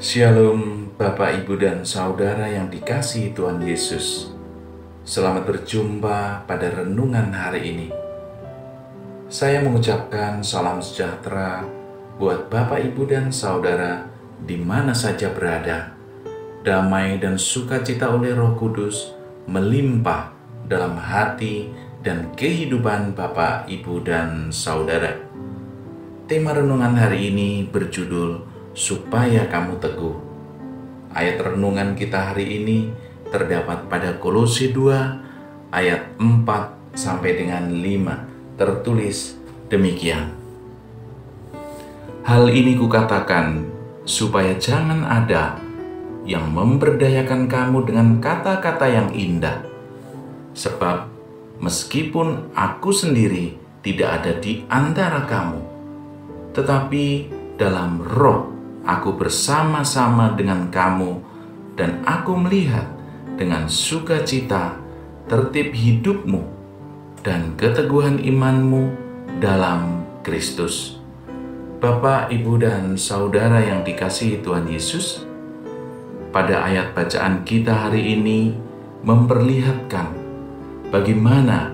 Shalom Bapak, Ibu, dan Saudara yang dikasihi Tuhan Yesus. Selamat berjumpa pada renungan hari ini. Saya mengucapkan salam sejahtera buat Bapak, Ibu, dan Saudara di mana saja berada. Damai dan sukacita oleh Roh Kudus melimpah dalam hati dan kehidupan Bapak, Ibu, dan Saudara. Tema renungan hari ini berjudul supaya kamu teguh. Ayat renungan kita hari ini terdapat pada Kolose 2 ayat 4 sampai dengan 5. Tertulis demikian. Hal ini kukatakan supaya jangan ada yang memberdayakan kamu dengan kata-kata yang indah. Sebab meskipun aku sendiri tidak ada di antara kamu, tetapi dalam roh aku bersama-sama dengan kamu, dan aku melihat dengan sukacita tertib hidupmu dan keteguhan imanmu dalam Kristus. Bapak, Ibu, dan Saudara yang dikasihi Tuhan Yesus, pada ayat bacaan kita hari ini memperlihatkan bagaimana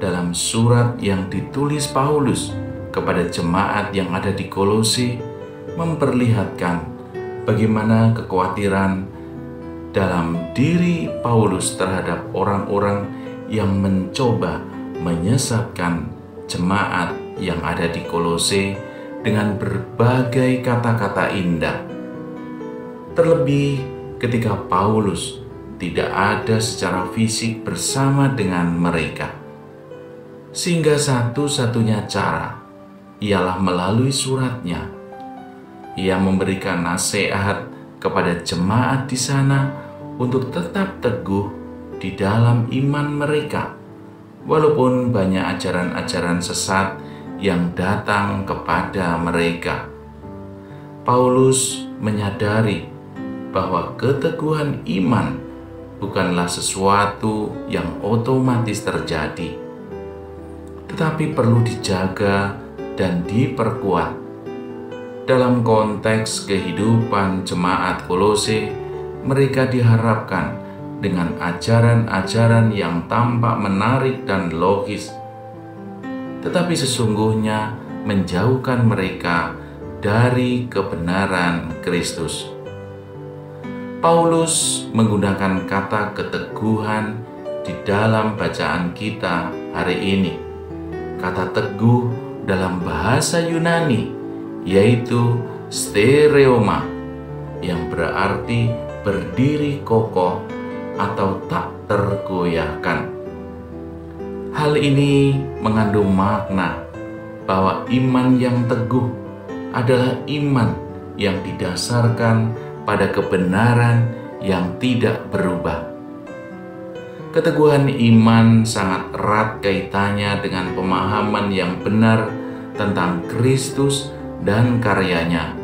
dalam surat yang ditulis Paulus kepada jemaat yang ada di Kolose memperlihatkan bagaimana kekhawatiran dalam diri Paulus terhadap orang-orang yang mencoba menyesatkan jemaat yang ada di Kolose dengan berbagai kata-kata indah. Terlebih ketika Paulus tidak ada secara fisik bersama dengan mereka, sehingga satu-satunya cara ialah melalui suratnya. Ia memberikan nasihat kepada jemaat di sana untuk tetap teguh di dalam iman mereka, walaupun banyak ajaran-ajaran sesat yang datang kepada mereka. Paulus menyadari bahwa keteguhan iman bukanlah sesuatu yang otomatis terjadi, tetapi perlu dijaga dan diperkuat. Dalam konteks kehidupan jemaat Kolose, mereka diharapkan dengan ajaran-ajaran yang tampak menarik dan logis, tetapi sesungguhnya menjauhkan mereka dari kebenaran Kristus. Paulus menggunakan kata keteguhan di dalam bacaan kita hari ini. Kata teguh dalam bahasa Yunani yaitu stereoma, yang berarti berdiri kokoh atau tak tergoyahkan. Hal ini mengandung makna bahwa iman yang teguh adalah iman yang didasarkan pada kebenaran yang tidak berubah. Keteguhan iman sangat erat kaitannya dengan pemahaman yang benar tentang Kristus dan karyanya.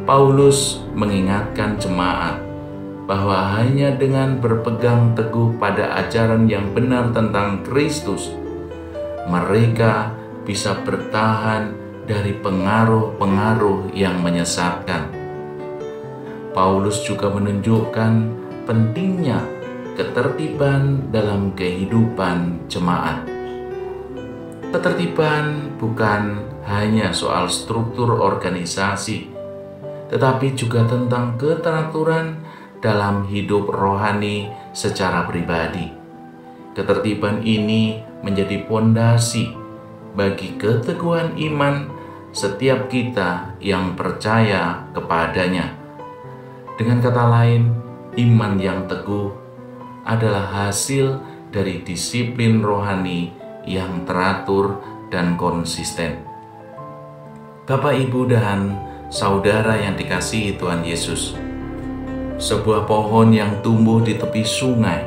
Paulus mengingatkan jemaat bahwa hanya dengan berpegang teguh pada ajaran yang benar tentang Kristus, mereka bisa bertahan dari pengaruh-pengaruh yang menyesatkan. Paulus juga menunjukkan pentingnya ketertiban dalam kehidupan jemaat. Ketertiban bukan hanya soal struktur organisasi, tetapi juga tentang keteraturan dalam hidup rohani secara pribadi. Ketertiban ini menjadi pondasi bagi keteguhan iman setiap kita yang percaya kepadanya. Dengan kata lain, iman yang teguh adalah hasil dari disiplin rohani yang teratur dan konsisten. Bapak, Ibu, dan Saudara yang dikasihi Tuhan Yesus, sebuah pohon yang tumbuh di tepi sungai.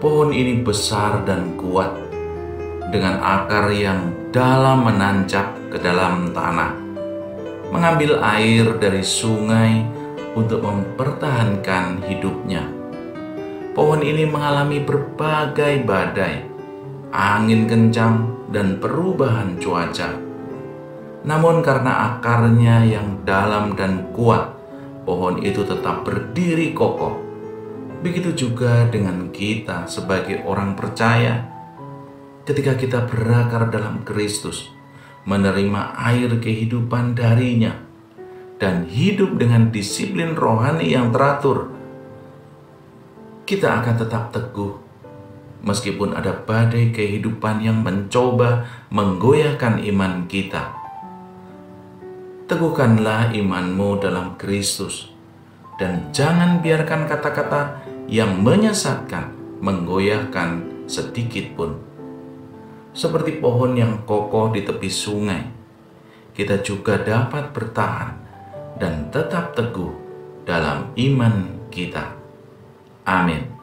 Pohon ini besar dan kuat, dengan akar yang dalam menancap ke dalam tanah, mengambil air dari sungai untuk mempertahankan hidupnya. Pohon ini mengalami berbagai badai, angin kencang, dan perubahan cuaca. Namun karena akarnya yang dalam dan kuat, pohon itu tetap berdiri kokoh. Begitu juga dengan kita sebagai orang percaya. Ketika kita berakar dalam Kristus, menerima air kehidupan darinya, dan hidup dengan disiplin rohani yang teratur, kita akan tetap teguh meskipun ada badai kehidupan yang mencoba menggoyahkan iman kita. Teguhkanlah imanmu dalam Kristus, dan jangan biarkan kata-kata yang menyesatkan menggoyahkan sedikit pun. Seperti pohon yang kokoh di tepi sungai, kita juga dapat bertahan dan tetap teguh dalam iman kita. Amin.